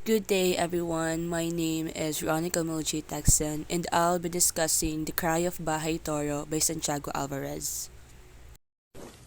Good day, everyone. My name is Rony Camille Tecson, and I'll be discussing The Cry of Bahay Toro by Santiago Alvarez.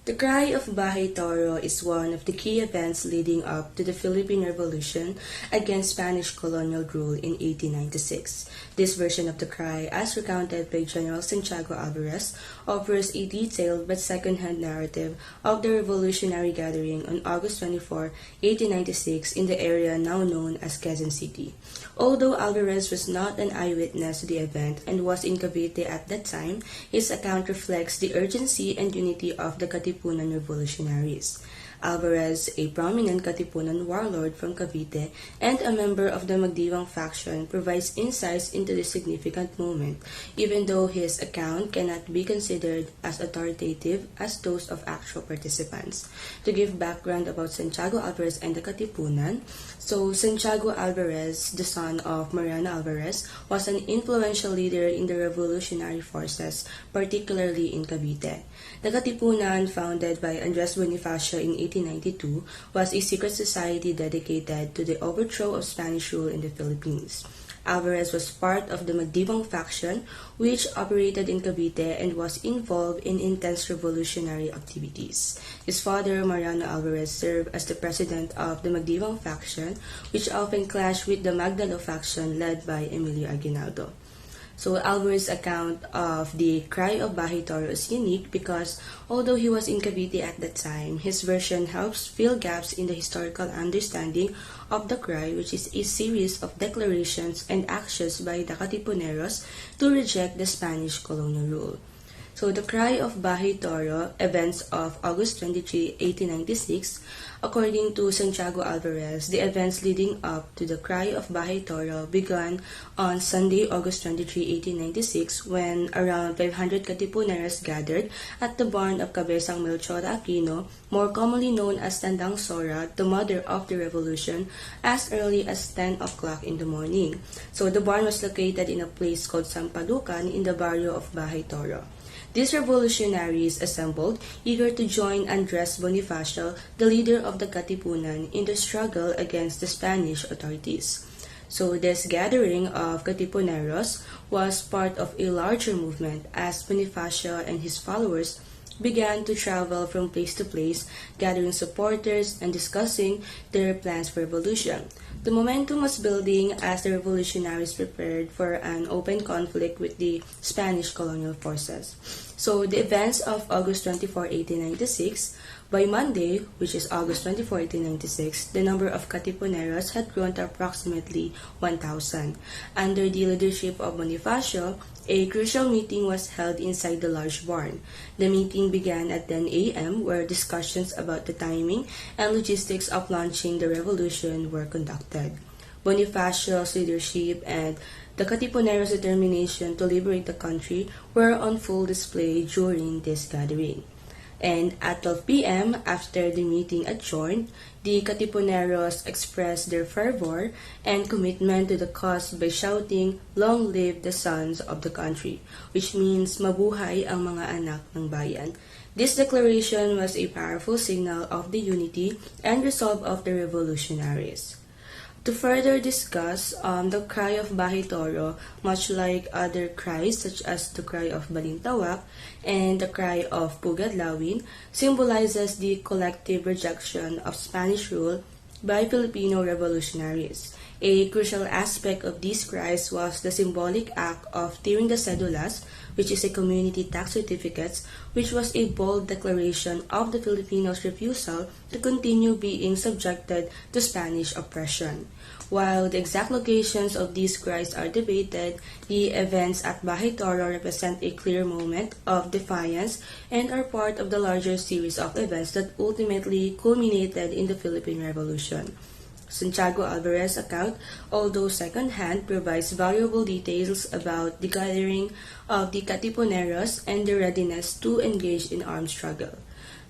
The Cry of Bahay Toro is one of the key events leading up to the Philippine Revolution against Spanish colonial rule in 1896. This version of the cry, as recounted by General Santiago Alvarez, offers a detailed but second-hand narrative of the revolutionary gathering on August 24, 1896 in the area now known as Quezon City. Although Alvarez was not an eyewitness to the event and was in Cavite at that time, his account reflects the urgency and unity of the Katipunan revolutionaries. Alvarez, a prominent Katipunan warlord from Cavite and a member of the Magdiwang faction, provides insights into this significant moment, even though his account cannot be considered as authoritative as those of actual participants. To give background about Santiago Alvarez and the Katipunan, Santiago Alvarez, the son of Mariano Alvarez, was an influential leader in the revolutionary forces, particularly in Cavite. The Katipunan, founded by Andres Bonifacio in 1892, was a secret society dedicated to the overthrow of Spanish rule in the Philippines. Alvarez was part of the Magdiwang faction, which operated in Cavite and was involved in intense revolutionary activities. His father, Mariano Alvarez, served as the president of the Magdiwang faction, which often clashed with the Magdalo faction led by Emilio Aguinaldo. Alvarez's account of the Cry of Bahay Toro is unique because although he was in Cavite at that time, his version helps fill gaps in the historical understanding of the cry, which is a series of declarations and actions by the Katipuneros to reject the Spanish colonial rule. The Cry of Bahay Toro, events of August 23, 1896, according to Santiago Alvarez, the events leading up to the Cry of Bahay Toro began on Sunday, August 23, 1896, when around 500 Katipuneros gathered at the barn of Cabezang Melchor Aquino, more commonly known as Tandang Sora, the mother of the revolution, as early as 10 o'clock in the morning. The barn was located in a place called Sampalucan in the barrio of Bahay Toro. These revolutionaries assembled, eager to join Andres Bonifacio, the leader of the Katipunan, in the struggle against the Spanish authorities. This gathering of Katipuneros was part of a larger movement as Bonifacio and his followers began to travel from place to place, gathering supporters and discussing their plans for revolution. The momentum was building as the revolutionaries prepared for an open conflict with the Spanish colonial forces. The events of August 24, 1896, by Monday, which is August 24, 1896, the number of Katipuneros had grown to approximately 1,000. Under the leadership of Bonifacio, a crucial meeting was held inside the large barn. The meeting began at 10 a.m., where discussions about the timing and logistics of launching the revolution were conducted. Bonifacio's leadership and the Katipuneros' determination to liberate the country were on full display during this gathering. And at 12 p.m., after the meeting adjourned, the Katipuneros expressed their fervor and commitment to the cause by shouting, "Long live the sons of the country," which means mabuhay ang mga anak ng bayan. This declaration was a powerful signal of the unity and resolve of the revolutionaries. To further discuss the Cry of Bahay Toro, much like other cries such as the Cry of Balintawak and the Cry of Pugadlawin, symbolizes the collective rejection of Spanish rule by Filipino revolutionaries. A crucial aspect of these cries was the symbolic act of tearing the cedulas, which is a community tax certificates, which was a bold declaration of the Filipinos' refusal to continue being subjected to Spanish oppression. While the exact locations of these cries are debated, the events at Bahay Toro represent a clear moment of defiance and are part of the larger series of events that ultimately culminated in the Philippine Revolution. Santiago Alvarez's account, although second-hand, provides valuable details about the gathering of the Katipuneros and their readiness to engage in armed struggle.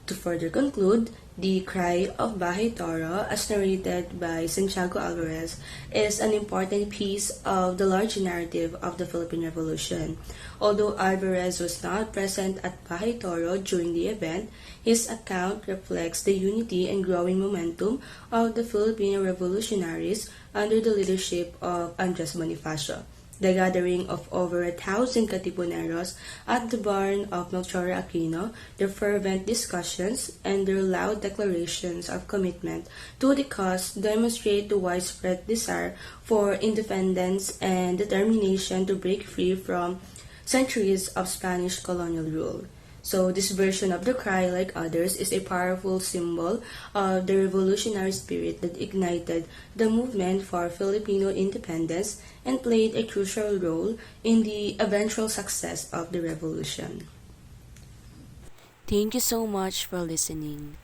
To further conclude, the Cry of Bahay Toro, as narrated by Santiago Alvarez, is an important piece of the large narrative of the Philippine Revolution. Although Alvarez was not present at Bahay Toro during the event, his account reflects the unity and growing momentum of the Filipino revolutionaries under the leadership of Andres Bonifacio. The gathering of over 1,000 Katipuneros at the barn of Melchor Aquino, their fervent discussions, and their loud declarations of commitment to the cause demonstrate the widespread desire for independence and determination to break free from centuries of Spanish colonial rule. So this version of the cry, like others, is a powerful symbol of the revolutionary spirit that ignited the movement for Filipino independence and played a crucial role in the eventual success of the revolution. Thank you so much for listening.